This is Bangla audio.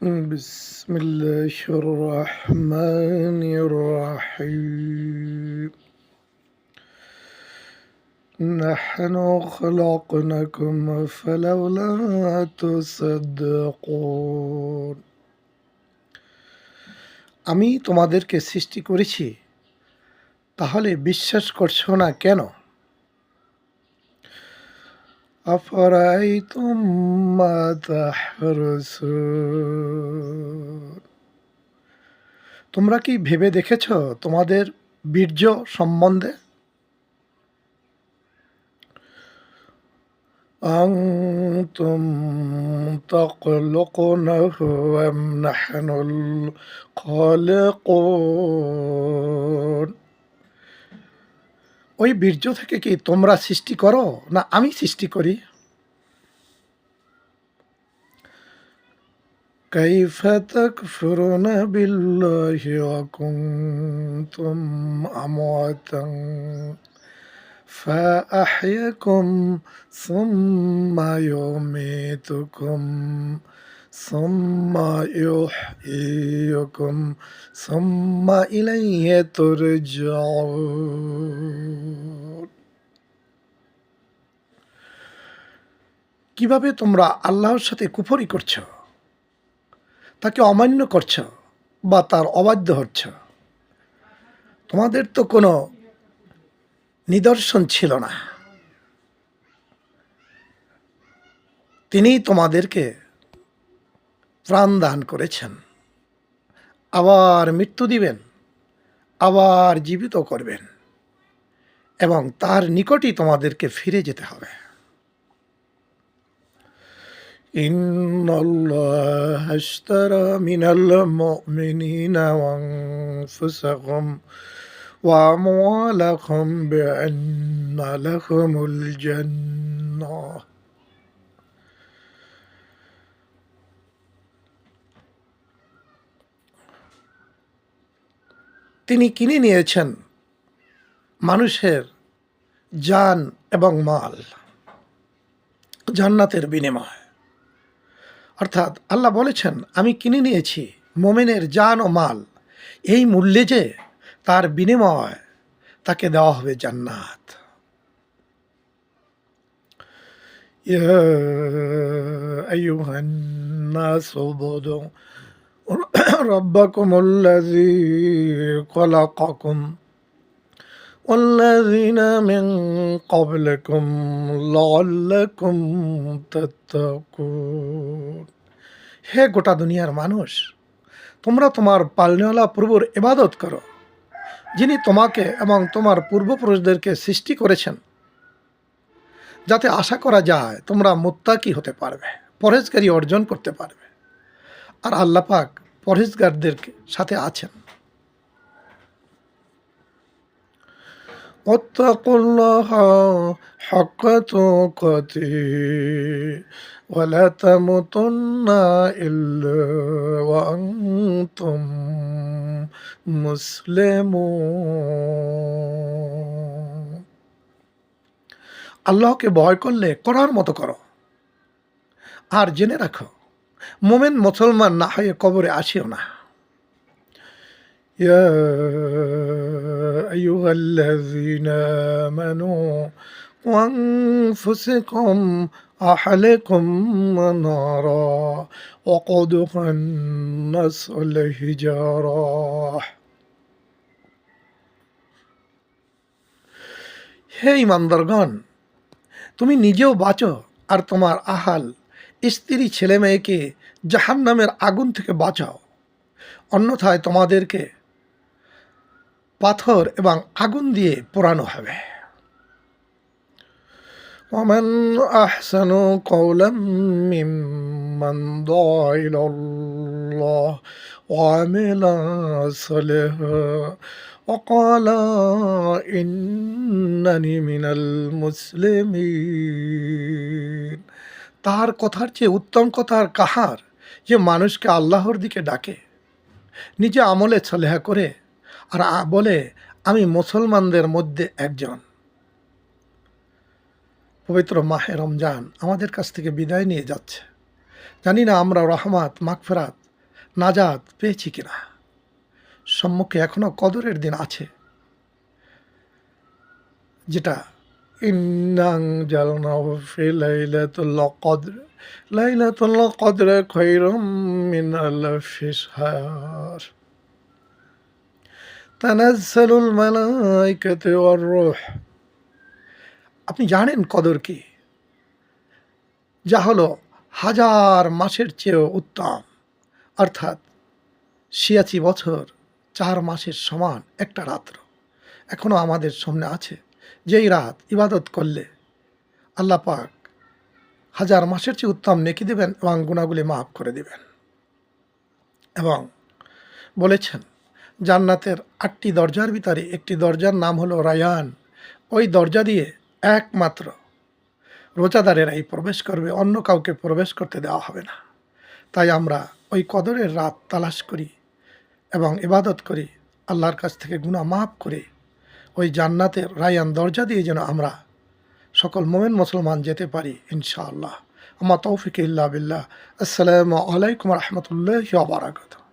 بسم الله الرحمن الرحيم نحن خلقناكم فلولا تصدقون আমি তোমাদেরকে সৃষ্টি করেছি, তাহলে বিশ্বাস করছো না কেন? আফরাইতুম মা তাহরুসুন, তোমরা কি ভেবে দেখেছ তোমাদের বীর্য সম্বন্ধে? أنتم تخلقونه أم نحن الخالقون, ওই বীর্য থেকে কি তোমরা সৃষ্টি করো না আমি সৃষ্টি করি? كيف تكفرون بالله وكنتم أمواتا فأحياكم ثم يميتكم ثم يحييكم ثم إليه ترجعون. কিভাবে তোমরা আল্লাহর সাথে কুফরি করছো, তাকে অমান্য করছ বা তার অবাধ্য হচ্ছ? তোমাদের তো কোনো নিদর্শন ছিল না। তিনিই তোমাদেরকে প্রাণ দান করেছেন, আবার মৃত্যু দিবেন, আবার জীবিত করবেন, এবং তার নিকটই তোমাদেরকে ফিরে যেতে হবে। إن الله اشترى من المؤمنين وأنفسهم وأموالهم بأن لهم الجنة. তিনি কিনে নিয়েছেন মানুষের জান এবং মাল জান্নাতের বিনিময়। অর্থাৎ আল্লাহ বলেছেন, আমি কিনে নিয়েছি মোমেনের জান ও মাল, এই মূল্যে যে তার বিনিময় তাকে দেওয়া হবে জান্নাত। ইয়া আইয়ুহান নাসু উবুদু রাব্বাকুমুল্লাযী খালাকাকুম والذين من قبلكم لعلكم تتقون. হে গোটা দুনিয়ার মানুষ, তোমরা তোমার পালনেওয়ালা প্রভুর ইবাদত করো, যিনি তোমাকে এবং তোমার পূর্বপুরুষদেরকে সৃষ্টি করেছেন, যাতে আশা করা যায় তোমরা মুত্তাকি হতে পারবে, পরহেজগারি অর্জন করতে পারবে। আর আল্লাহ পাক পরহেজগারদের সাথে আছেন। واتقوا الله حق تقاته ولا تموتن إلا وأنتم مسلمون. আল্লাহকে ভয় করলে করার মতো করো, আর জেনে রাখো মোমেন মুসলমান না হয়ে কবরে আসিও না। يا أيها الذين آمنوا وأنفسكم أحلكم نارا وقودها الناس والحجارة. হে ইমানদারগণ, তুমি নিজেও বাঁচো আর তোমার আহাল স্ত্রী ছেলে মেয়েকে জাহান্নামের আগুন থেকে বাঁচাও, অন্যথায় তোমাদেরকে পাথর এবং আগুন দিয়ে পোড়ানো হবে। ومن أحسن قولا ممن دعا إلى الله وعمل صالحا وقال إنني من المسلمين. তার কথার চেয়ে উত্তম কথার কাহার, যে মানুষকে আল্লাহর দিকে ডাকে, নিজে আমলে সলেহা করে আর বলে আমি মুসলমানদের মধ্যে একজন। পবিত্র মাহে রমজান আমাদের কাছ থেকে বিদায় নিয়ে যাচ্ছে। জানি না আমরা রহমত, মাগফিরাত নাজাত পেয়েছি কিনা। সম্মুখে এখনো কদরের দিন আছে, যেটা ইন্নাং জালনাহু ফি লাইলাতুল কদর, লাইলাতুল কদর খায়রুম মিন আলফি শাহর, তানাজ্জালুল মালাইকাতু ওয়ার রূহ। আপনি জানেন কদর কি? যা হলো হাজার মাসের চেয়েও উত্তম, অর্থাৎ ৮৬ বছর ৪ মাসের সমান একটা রাত্র এখনো আমাদের সামনে আছে, যেই রাত ইবাদত করলে আল্লাহ পাক হাজার মাসের চেয়ে উত্তম নেকি দেবেন এবং গুনাহগুলি মাফ করে দেবেন। এবং বলেছেন জান্নাতের ৮টি দরজার ভিতরে একটি দরজার নাম হলো রায়ান। ওই দরজা দিয়ে একমাত্র রোজাদারেরাই প্রবেশ করবে, অন্য কাউকে প্রবেশ করতে দেওয়া হবে না। তাই আমরা ওই কদরের রাত তালাশ করি এবং ইবাদত করি, আল্লাহর কাছ থেকে গুনাহ মাফ করে ওই জান্নাতের রায়ান দরজা দিয়ে যেন আমরা সকল মোমেন মুসলমান যেতে পারি ইনশাআল্লাহ। আমার তৌফিক ইল্লা বিল্লাহ। আসসালামু আলাইকুম রহমতুল্লাহি ওয়া বারাকাতুহু।